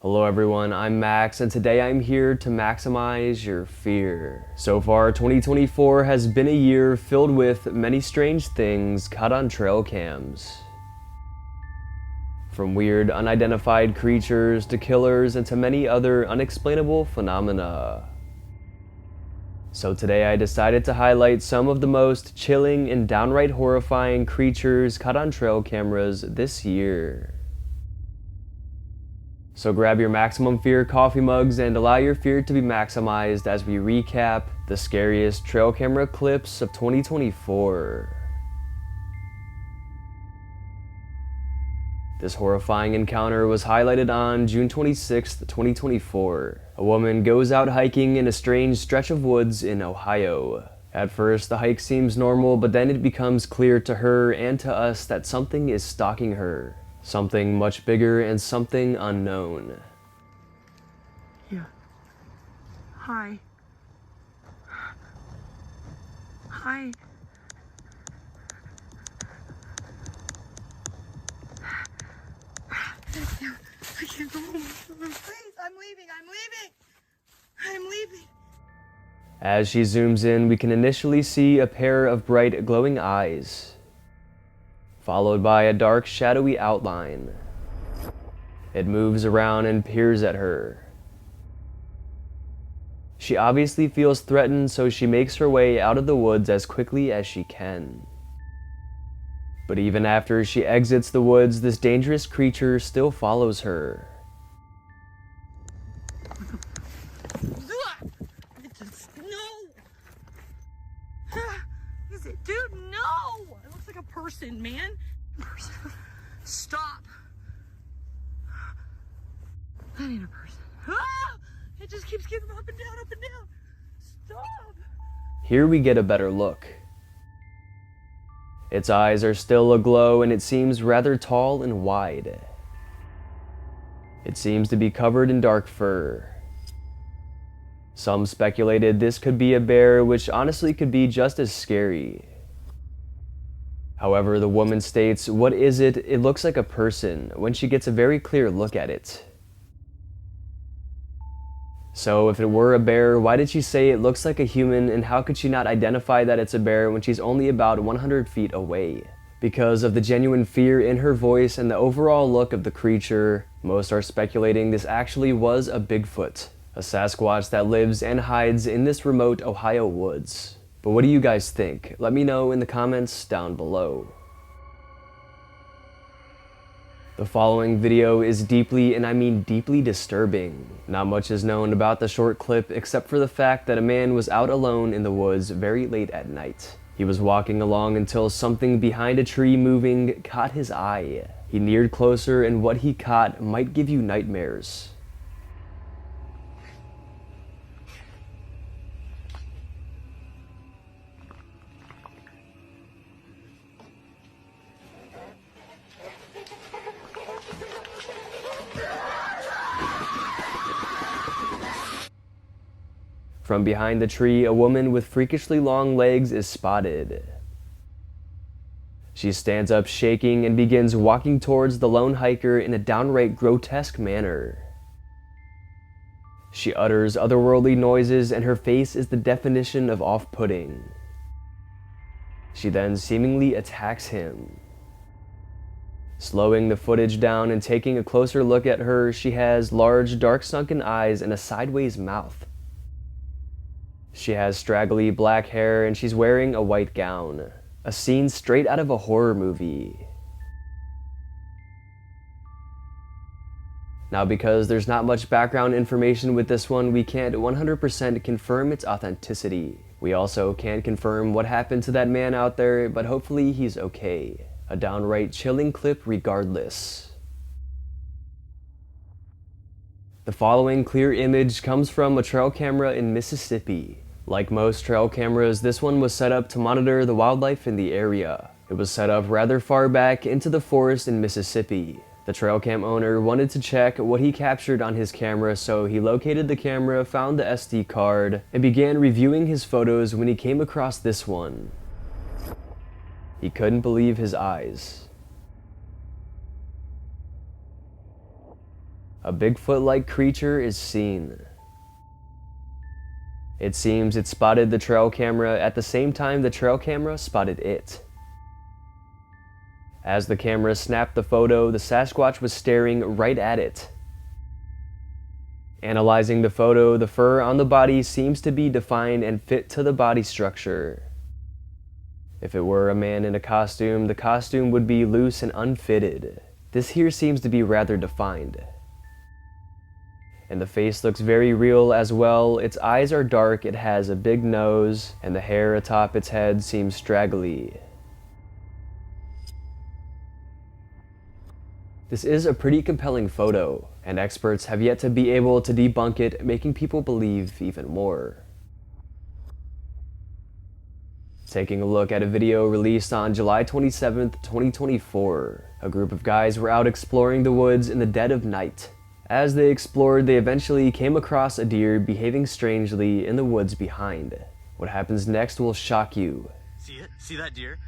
Hello everyone, I'm Max, and today I'm here to maximize your fear. So far, 2024 has been a year filled with many strange things caught on trail cams. From weird, unidentified creatures to killers and to many other unexplainable phenomena. So today I decided to highlight some of the most chilling and downright horrifying creatures caught on trail cameras this year. So grab your maximum fear coffee mugs and allow your fear to be maximized as we recap the scariest trail camera clips of 2024. This horrifying encounter was highlighted on June 26, 2024. A woman goes out hiking in a strange stretch of woods in Ohio. At first, the hike seems normal, but then it becomes clear to her and to us that something is stalking her. Something much bigger and something unknown. Yeah. Hi. Hi. I can't go home. Please, I'm leaving. I'm leaving. As she zooms in, we can initially see a pair of bright glowing eyes, followed by a dark shadowy outline. It moves around and peers at her. She obviously feels threatened, so she makes her way out of the woods as quickly as she can. But even after she exits the woods, this dangerous creature still follows her. Is it? Dude, no! It looks like a person, man. Stop. That ain't a person. Ah! It just keeps getting up and down, up and down. Stop. Here we get a better look. Its eyes are still aglow and it seems rather tall and wide. It seems to be covered in dark fur. Some speculated this could be a bear, which honestly could be just as scary. However, the woman states, "What is it? It looks like a person," when she gets a very clear look at it. So if it were a bear, why did she say it looks like a human, and how could she not identify that it's a bear when she's only about 100 feet away? Because of the genuine fear in her voice and the overall look of the creature, most are speculating this actually was a Bigfoot, a Sasquatch that lives and hides in this remote Ohio woods. But what do you guys think? Let me know in the comments down below. The following video is deeply, and I mean deeply, disturbing. Not much is known about the short clip except for the fact that a man was out alone in the woods very late at night. He was walking along until something behind a tree moving caught his eye. He neared closer, and what he caught might give you nightmares. From behind the tree, a woman with freakishly long legs is spotted. She stands up shaking and begins walking towards the lone hiker in a downright grotesque manner. She utters otherworldly noises and her face is the definition of off-putting. She then seemingly attacks him. Slowing the footage down and taking a closer look at her, she has large, dark sunken eyes and a sideways mouth. She has straggly black hair and she's wearing a white gown, a scene straight out of a horror movie. Now, because there's not much background information with this one, we can't 100% confirm its authenticity. We also can't confirm what happened to that man out there, but hopefully he's okay. A downright chilling clip regardless. The following clear image comes from a trail camera in Mississippi. Like most trail cameras, this one was set up to monitor the wildlife in the area. It was set up rather far back into the forest in Mississippi. The trail cam owner wanted to check what he captured on his camera, so he located the camera, found the SD card, and began reviewing his photos when he came across this one. He couldn't believe his eyes. a Bigfoot-like creature is seen. It seems it spotted the trail camera at the same time the trail camera spotted it. As the camera snapped the photo, the Sasquatch was staring right at it. Analyzing the photo, the fur on the body seems to be defined and fit to the body structure. If it were a man in a costume, the costume would be loose and unfitted. This here seems to be rather defined. And the face looks very real as well. Its eyes are dark, it has a big nose, and the hair atop its head seems straggly. This is a pretty compelling photo, and experts have yet to be able to debunk it, making people believe even more. Taking a look at a video released on July 27th, 2024, a group of guys were out exploring the woods in the dead of night. As they explored, they eventually came across a deer behaving strangely in the woods behind. What happens next will shock you. See it? See that deer?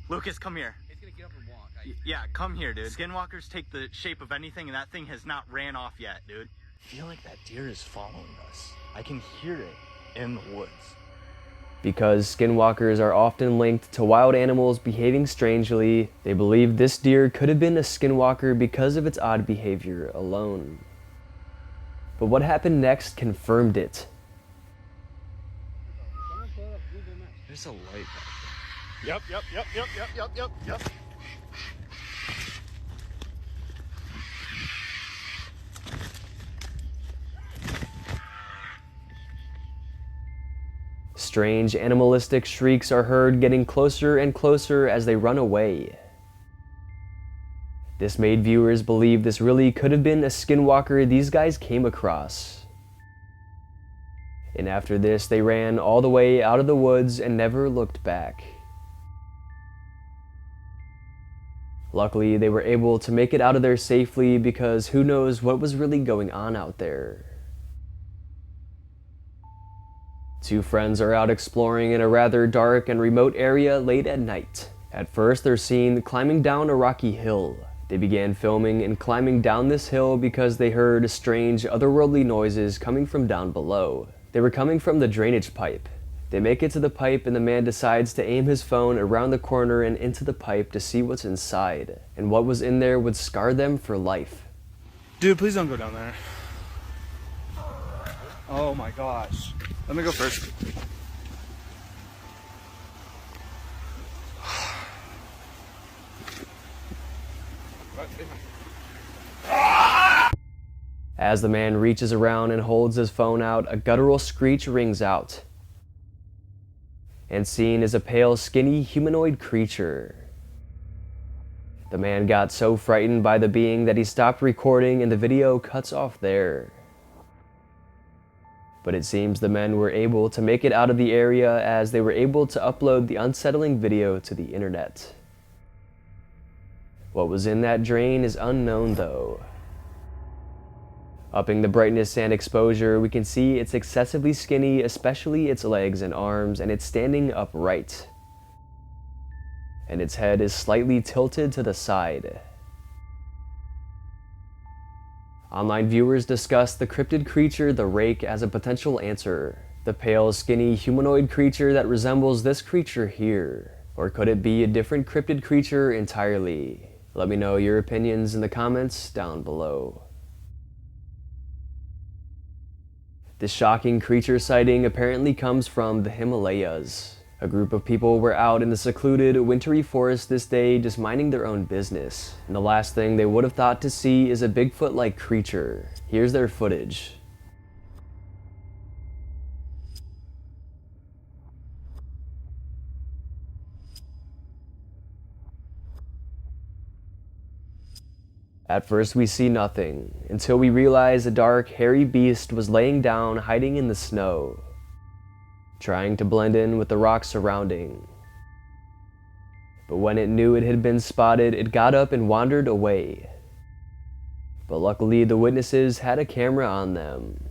Lucas, come here. It's gonna get up and walk. Yeah, come here, dude. Skinwalkers take the shape of anything, and that thing has not ran off yet, dude. I feel like that deer is following us. I can hear it in the woods. Because skinwalkers are often linked to wild animals behaving strangely, they believe this deer could have been a skinwalker because of its odd behavior alone. But what happened next confirmed it. There's a light back there. Yep. Strange animalistic shrieks are heard getting closer and closer as they run away. This made viewers believe this really could have been a skinwalker these guys came across. And after this, they ran all the way out of the woods and never looked back. Luckily, they were able to make it out of there safely because who knows what was really going on out there. Two friends are out exploring in a rather dark and remote area late at night. At first, they're seen climbing down a rocky hill. They began filming and climbing down this hill because they heard strange, otherworldly noises coming from down below. They were coming from the drainage pipe. They make it to the pipe and the man decides to aim his phone around the corner and into the pipe to see what's inside. And what was in there would scar them for life. Dude, please don't go down there. Oh my gosh. Let me go first. As the man reaches around and holds his phone out, a guttural screech rings out. And seen is a pale, skinny humanoid creature. The man got so frightened by the being that he stopped recording and the video cuts off there. But it seems the men were able to make it out of the area as they were able to upload the unsettling video to the internet. What was in that drain is unknown though. Upping the brightness and exposure, we can see it's excessively skinny, especially its legs and arms, and it's standing upright. And its head is slightly tilted to the side. Online viewers discussed the cryptid creature, the rake, as a potential answer. The pale, skinny, humanoid creature that resembles this creature here. Or could it be a different cryptid creature entirely? Let me know your opinions in the comments down below. This shocking creature sighting apparently comes from the Himalayas. A group of people were out in the secluded, wintry forest this day just minding their own business. And the last thing they would have thought to see is a Bigfoot-like creature. Here's their footage. At first we see nothing, until we realize a dark, hairy beast was laying down, hiding in the snow, trying to blend in with the rocks surrounding. But when it knew it had been spotted, it got up and wandered away. But luckily the witnesses had a camera on them.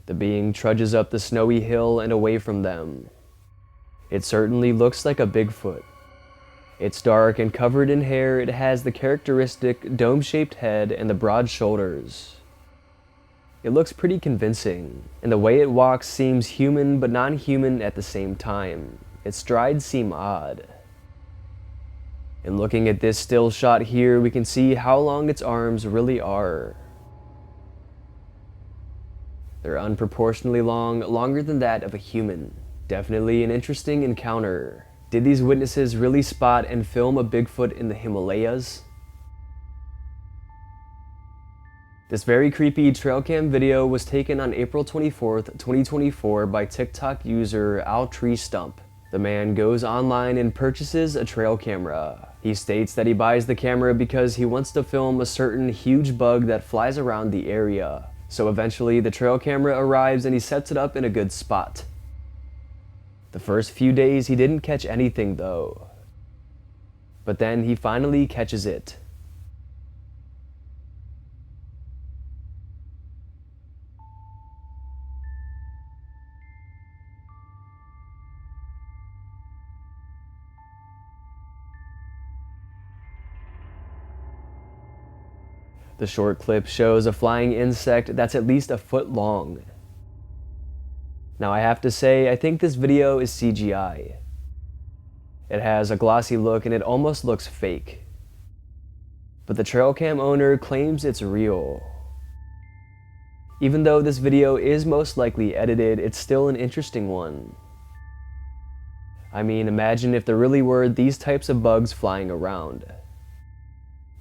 The being trudges up the snowy hill and away from them. It certainly looks like a Bigfoot. It's dark and covered in hair. It has the characteristic dome-shaped head and the broad shoulders. It looks pretty convincing, and the way it walks seems human but non-human at the same time. Its strides seem odd. And looking at this still shot here, we can see how long its arms really are. They're unproportionately long, longer than that of a human. Definitely an interesting encounter. Did these witnesses really spot and film a Bigfoot in the Himalayas? This very creepy trail cam video was taken on April 24th, 2024 by TikTok user @treestump. The man goes online and purchases a trail camera. He states that he buys the camera because he wants to film a certain huge bug that flies around the area. So eventually the trail camera arrives and he sets it up in a good spot. The first few days he didn't catch anything though. But then he finally catches it. The short clip shows a flying insect that's at least a foot long. Now I have to say, I think this video is CGI. It has a glossy look and it almost looks fake. But the trail cam owner claims it's real. Even though this video is most likely edited, it's still an interesting one. I mean, imagine if there really were these types of bugs flying around.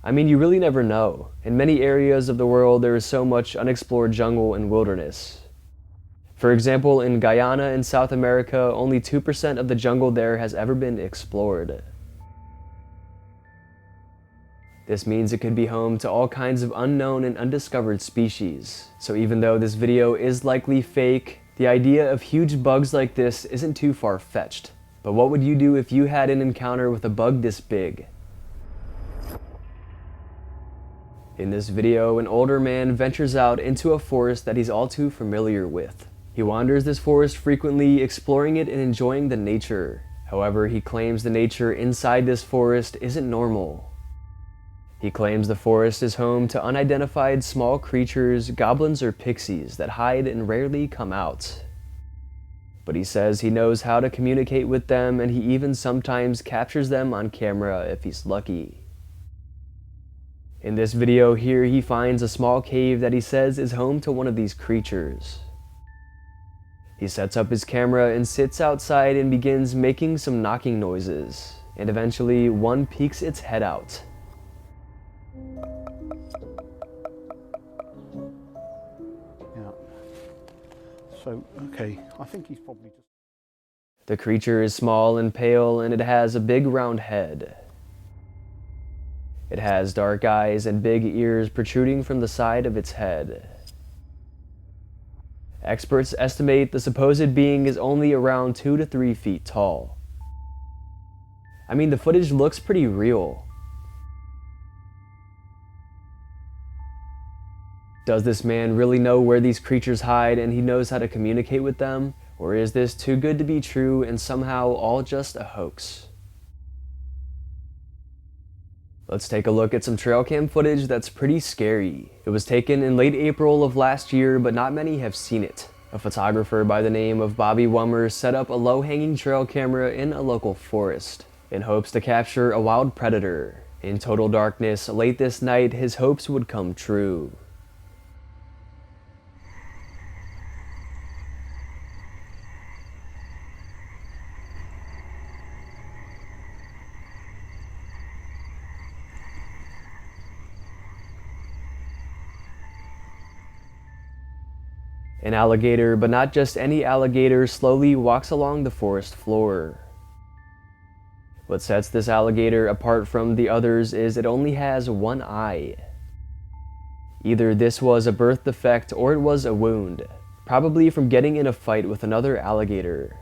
I mean, you really never know. In many areas of the world, there is so much unexplored jungle and wilderness. For example, in Guyana in South America, only 2% of the jungle there has ever been explored. This means it could be home to all kinds of unknown and undiscovered species. So even though this video is likely fake, the idea of huge bugs like this isn't too far-fetched. But what would you do if you had an encounter with a bug this big? In this video, an older man ventures out into a forest that he's all too familiar with. He wanders this forest frequently, exploring it and enjoying the nature. However, he claims the nature inside this forest isn't normal. He claims the forest is home to unidentified small creatures, goblins or pixies that hide and rarely come out. But he says he knows how to communicate with them, and he even sometimes captures them on camera if he's lucky. In this video here, he finds a small cave that he says is home to one of these creatures. He sets up his camera and sits outside and begins making some knocking noises, and eventually one peeks its head out. Yeah. So, okay, I think he's probably just... The creature is small and pale, and it has a big round head. It has dark eyes and big ears protruding from the side of its head. Experts estimate the supposed being is only around 2 to 3 feet tall. I mean, the footage looks pretty real. Does this man really know where these creatures hide and he knows how to communicate with them? Or is this too good to be true and somehow all just a hoax? Let's take a look at some trail cam footage that's pretty scary. It was taken in late April of last year, but not many have seen it. A photographer by the name of Bobby Wummer set up a low-hanging trail camera in a local forest in hopes to capture a wild predator. In total darkness, late this night, his hopes would come true. An alligator, but not just any alligator, slowly walks along the forest floor. What sets this alligator apart from the others is it only has one eye. Either this was a birth defect or it was a wound, probably from getting in a fight with another alligator.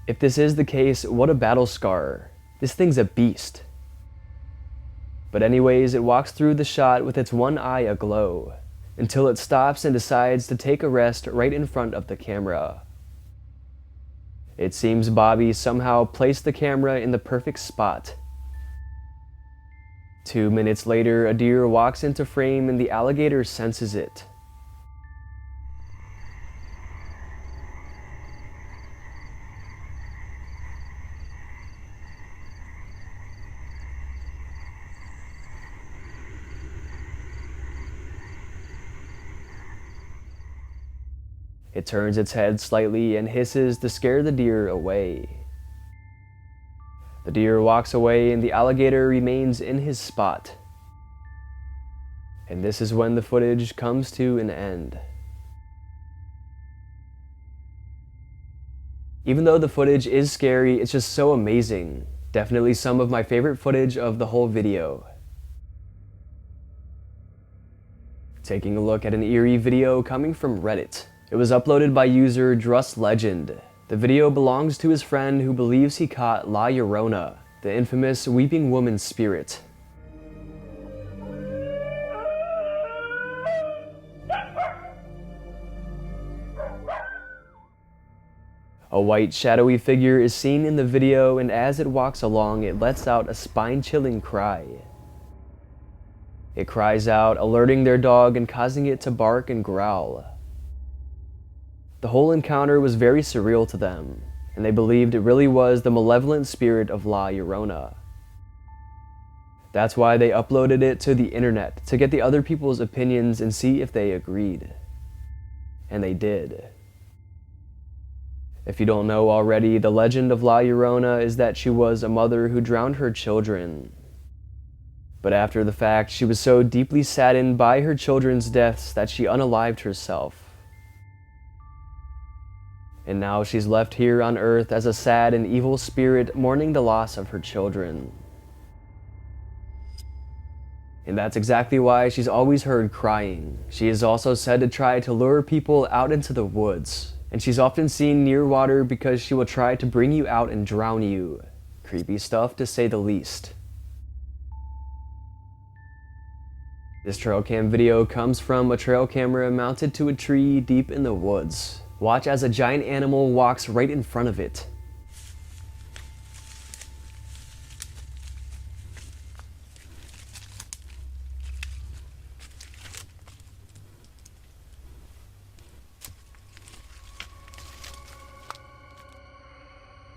If this is the case, what a battle scar. This thing's a beast. But anyways, it walks through the shot with its one eye aglow, until it stops and decides to take a rest right in front of the camera. It seems Bobby somehow placed the camera in the perfect spot. 2 minutes later, a deer walks into frame and the alligator senses it. It turns its head slightly and hisses to scare the deer away. The deer walks away and the alligator remains in his spot. And this is when the footage comes to an end. Even though the footage is scary, it's just so amazing. Definitely some of my favorite footage of the whole video. Taking a look at an eerie video coming from Reddit. It was uploaded by user DrustLegend. The video belongs to his friend who believes he caught La Llorona, the infamous weeping woman spirit. A white shadowy figure is seen in the video, and as it walks along, it lets out a spine-chilling cry. It cries out, alerting their dog and causing it to bark and growl. The whole encounter was very surreal to them, and they believed it really was the malevolent spirit of La Llorona. That's why they uploaded it to the internet, to get the other people's opinions and see if they agreed. And they did. If you don't know already, the legend of La Llorona is that she was a mother who drowned her children. But after the fact, she was so deeply saddened by her children's deaths that she unalived herself. And now she's left here on Earth as a sad and evil spirit mourning the loss of her children. And that's exactly why she's always heard crying. She is also said to try to lure people out into the woods. And she's often seen near water because she will try to bring you out and drown you. Creepy stuff to say the least. This trail cam video comes from a trail camera mounted to a tree deep in the woods. Watch as a giant animal walks right in front of it.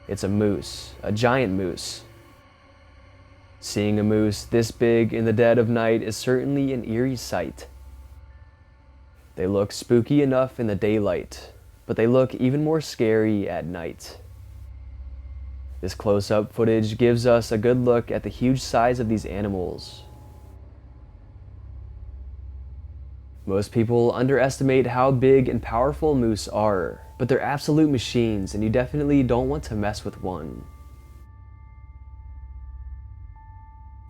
It's a moose, a giant moose. Seeing a moose this big in the dead of night is certainly an eerie sight. They look spooky enough in the daylight, but they look even more scary at night. This close-up footage gives us a good look at the huge size of these animals. Most people underestimate how big and powerful moose are, but they're absolute machines and you definitely don't want to mess with one.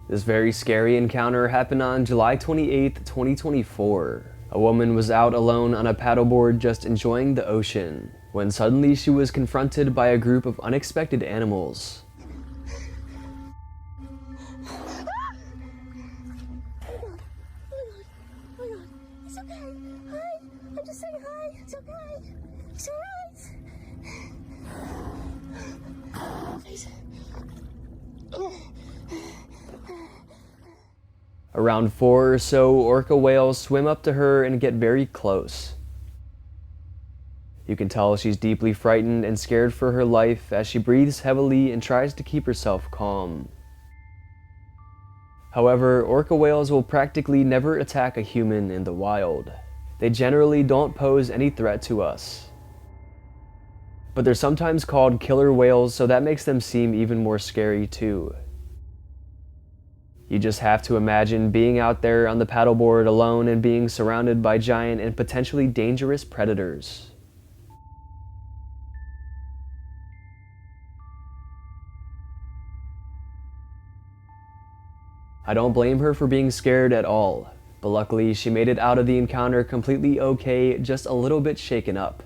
This very scary encounter happened on July 28th, 2024. A woman was out alone on a paddleboard just enjoying the ocean, when suddenly she was confronted by a group of unexpected animals. It's okay. Hi. I'm just saying hi. It's okay. It's alright. Please. Around 4 or so orca whales swim up to her and get very close. You can tell she's deeply frightened and scared for her life as she breathes heavily and tries to keep herself calm. However, orca whales will practically never attack a human in the wild. They generally don't pose any threat to us. But they're sometimes called killer whales, so that makes them seem even more scary too. You just have to imagine being out there on the paddleboard alone and being surrounded by giant and potentially dangerous predators. I don't blame her for being scared at all, but luckily she made it out of the encounter completely okay, just a little bit shaken up.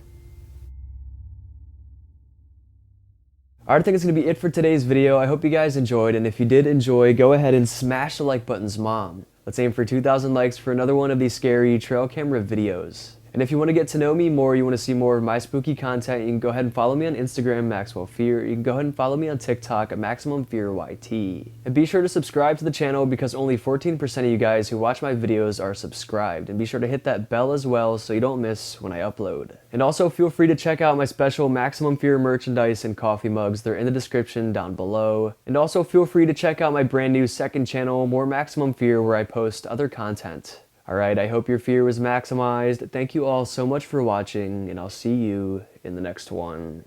Alright, I think it's going to be it for today's video. I hope you guys enjoyed, and if you did enjoy, go ahead and smash the like buttons, mom. Let's aim for 2,000 likes for another one of these scary trail camera videos. And if you want to get to know me more, you want to see more of my spooky content, you can go ahead and follow me on Instagram, Maxwell Fear. You can go ahead and follow me on TikTok at MaximumFearYT. And be sure to subscribe to the channel because only 14% of you guys who watch my videos are subscribed. And be sure to hit that bell as well so you don't miss when I upload. And also feel free to check out my special Maximum Fear merchandise and coffee mugs. They're in the description down below. And also feel free to check out my brand new second channel, More Maximum Fear, where I post other content. Alright, I hope your fear was maximized. Thank you all so much for watching, and I'll see you in the next one.